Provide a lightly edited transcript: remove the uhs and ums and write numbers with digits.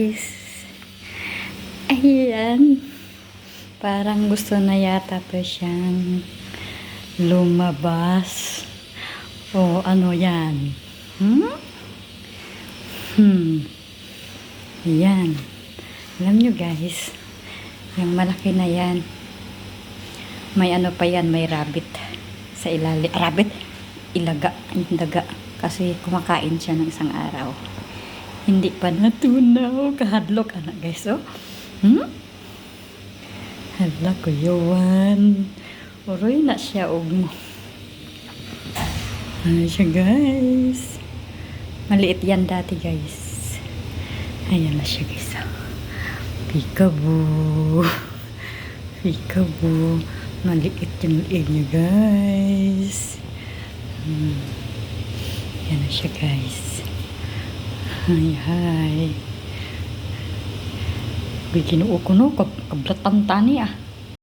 guys. Ayan. Parang gusto na yata pa siyang lumabas. O ano yan? Ayan. Alam nyo guys, yung malaki na yan, may ano pa yan, may rabbit sa ilalim. Rabbit? Ilaga. Daga. Kasi kumakain siya ng isang araw. Hindi pa natunaw. Kahadlok anak guys. Oh. Hala ko yawan. Oroy na siya mo. Ano siya guys. Maliit yan dati guys. Ayan na siya guys. Peekaboo. Peekaboo. Maliit yung liig niya guys. Yan na siya guys. Hi. Biginuo ko no. Kablatan tani ah.